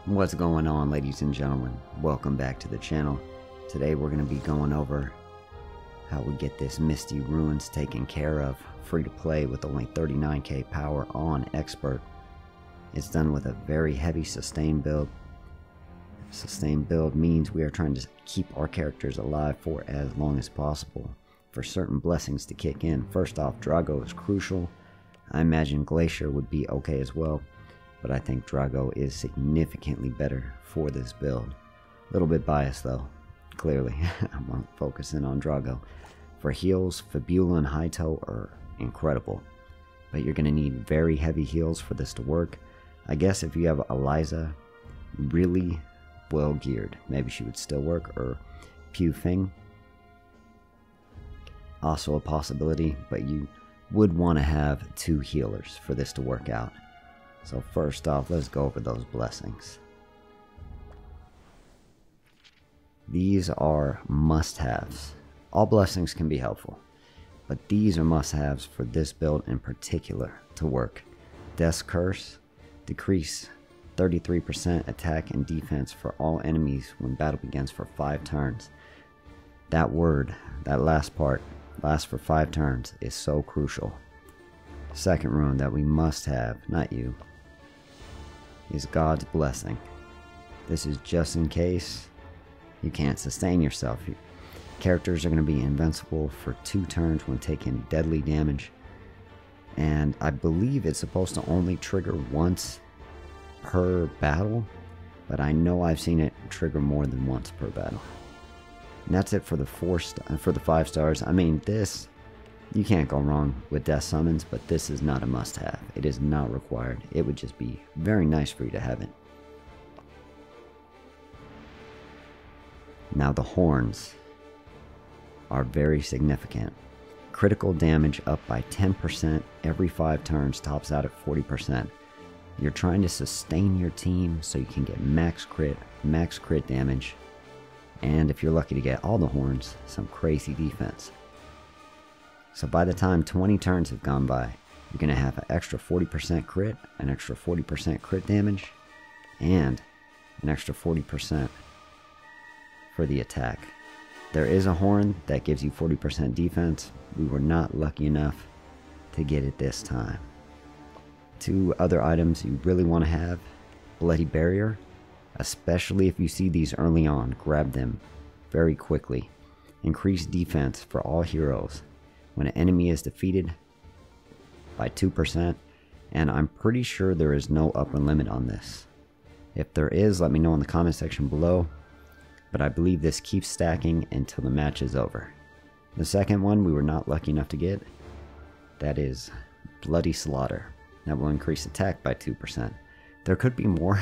What's going on, ladies and gentlemen? Welcome back to the channel. Today we're going to be going over how we get this Misty Ruins taken care of, free to play with only 39k power on Expert. It's done with a very heavy sustain build. Sustain build means we are trying to keep our characters alive for as long as possible for certain blessings to kick in. First off, Drago is crucial. I imagine Glacier would be okay as well, but I think Drago is significantly better for this build. A little bit biased though, clearly. I'm focusing on Drago. For heals, Fibula and Hightoe are incredible, but you're going to need very heavy heals for this to work. I guess if you have Eliza really well geared, maybe she would still work, or Pew Fing. Also a possibility, but you would want to have 2 healers for this to work out. So first off, let's go over those blessings. These are must-haves. All blessings can be helpful, but these are must-haves for this build in particular to work. Death's Curse, decrease 33% attack and defense for all enemies when battle begins for 5 turns. That word, that last part, lasts for 5 turns, is so crucial. Second rune that we must have, not you, is God's Blessing. This is just in case you can't sustain yourself. Characters are going to be invincible for 2 turns when taking deadly damage, and I believe it's supposed to only trigger once per battle, but I know I've seen it trigger more than once per battle. And that's it for the 5 stars. I mean, this, you can't go wrong with death summons, but this is not a must-have. It is not required. It would just be very nice for you to have it. Now the horns are very significant. Critical damage up by 10% every 5 turns, tops out at 40%. You're trying to sustain your team so you can get max crit damage, and if you're lucky to get all the horns, some crazy defense. So by the time 20 turns have gone by, you're going to have an extra 40% crit, an extra 40% crit damage, and an extra 40% for the attack. There is a horn that gives you 40% defense. We were not lucky enough to get it this time. 2 other items you really want to have: Bloody Barrier, especially if you see these early on, grab them very quickly. Increase defense for all heroes when an enemy is defeated by 2%, and I'm pretty sure there is no upper limit on this. If there is, let me know in the comment section below, but I believe this keeps stacking until the match is over. The second one we were not lucky enough to get, that is Bloody Slaughter. That will increase attack by 2%. There could be more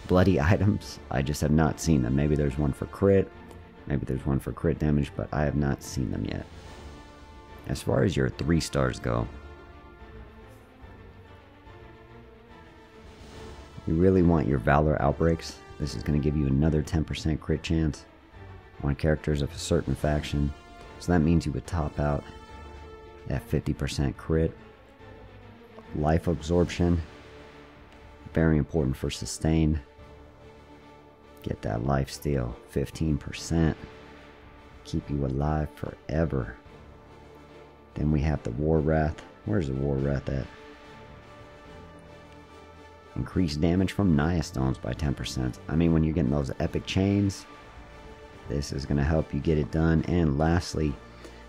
bloody items, I just have not seen them. Maybe there's one for crit, maybe there's one for crit damage, but I have not seen them yet. As far as your 3 stars go, you really want your Valor Outbreaks. This is going to give you another 10% crit chance on characters of a certain faction, so that means you would top out at 50% crit. Life Absorption, very important for sustain. Get that life steal, 15%, keep you alive forever. Then we have the War Wrath. Where's the War Wrath at? Increase damage from Naya Stones by 10%. I mean, when you're getting those epic chains, this is going to help you get it done. And lastly,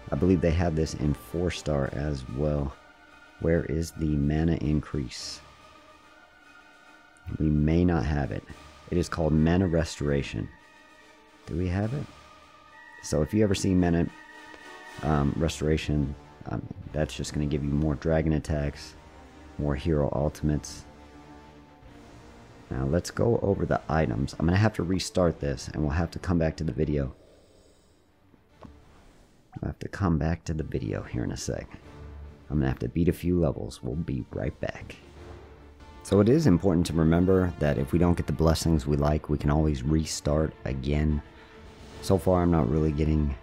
I believe they have this in 4-star as well. Where is the mana increase? We may not have it. It is called Mana Restoration. Do we have it? So if you ever see Mana Restoration, that's just going to give you more dragon attacks, more hero ultimates. Now let's go over the items. I'm going to have to restart this, and we'll have to come back to the video. I'll have to come back to the video here in a sec. I'm going to have to beat a few levels. We'll be right back. So it is important to remember that if we don't get the blessings we like, we can always restart again. So far, I'm not really getting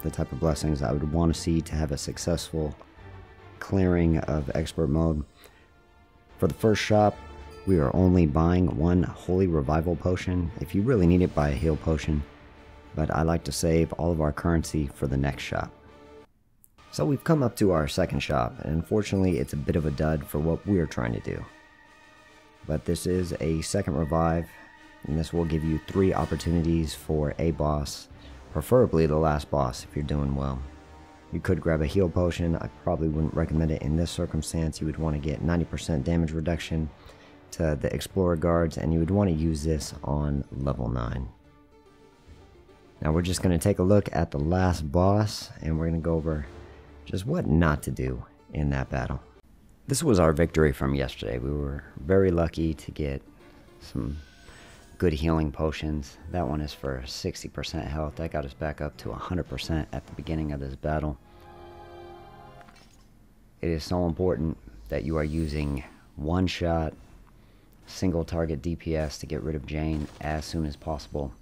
the type of blessings I would want to see to have a successful clearing of expert mode. For the first shop, We are only buying one Holy Revival potion. If you really need it, buy a heal potion. But I like to save all of our currency for the next shop. So we've come up to our second shop, and unfortunately it's a bit of a dud for what we're trying to do. But this is a second revive, and this will give you 3 opportunities for a boss, preferably the last boss if you're doing well. You could grab a heal potion. I probably wouldn't recommend it in this circumstance. You would want to get 90% damage reduction to the Explorer guards, and you would want to use this on level 9. Now we're just going to take a look at the last boss, and we're going to go over just what not to do in that battle. This was our victory from yesterday. We were very lucky to get some good healing potions. That one is for 60% health. That got us back up to 100% at the beginning of this battle. It is so important that you are using one shot, single target DPS to get rid of Jane as soon as possible.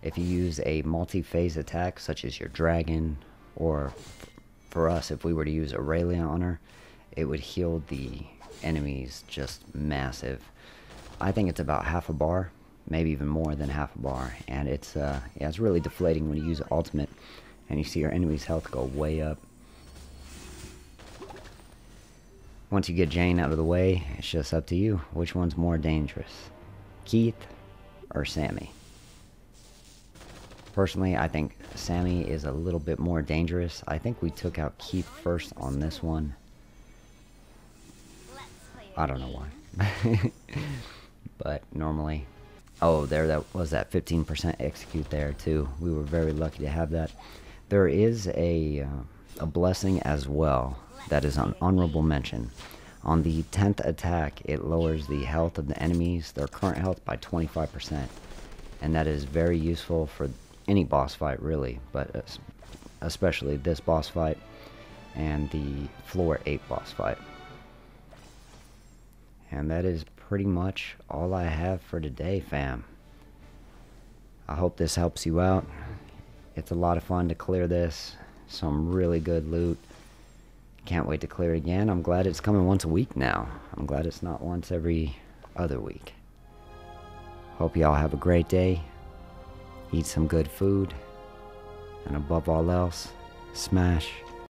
If you use a multi-phase attack such as your dragon, or for us if we were to use Aurelia on her, it would heal the enemies just massive. I think it's about half a bar, maybe even more than half a bar, and it's really deflating when you use ultimate and you see your enemy's health go way up. Once you get Jane out of the way, it's just up to you. Which one's more dangerous, Keith or Sammy? Personally, I think Sammy is a little bit more dangerous. I think we took out Keith first on this one. I don't know why. But normally... Oh, that was that 15% execute there too. We were very lucky to have that. There is a blessing as well that is an honorable mention. On the 10th attack, it lowers the health of the enemies, their current health, by 25%. And that is very useful for any boss fight really, but especially this boss fight and the floor 8 boss fight. And that is pretty much all I have for today, fam. I hope this helps you out. It's a lot of fun to clear this. Some really good loot. Can't wait to clear it again. I'm glad it's coming once a week now. I'm glad it's not once every other week. Hope y'all have a great day. Eat some good food. And above all else, smash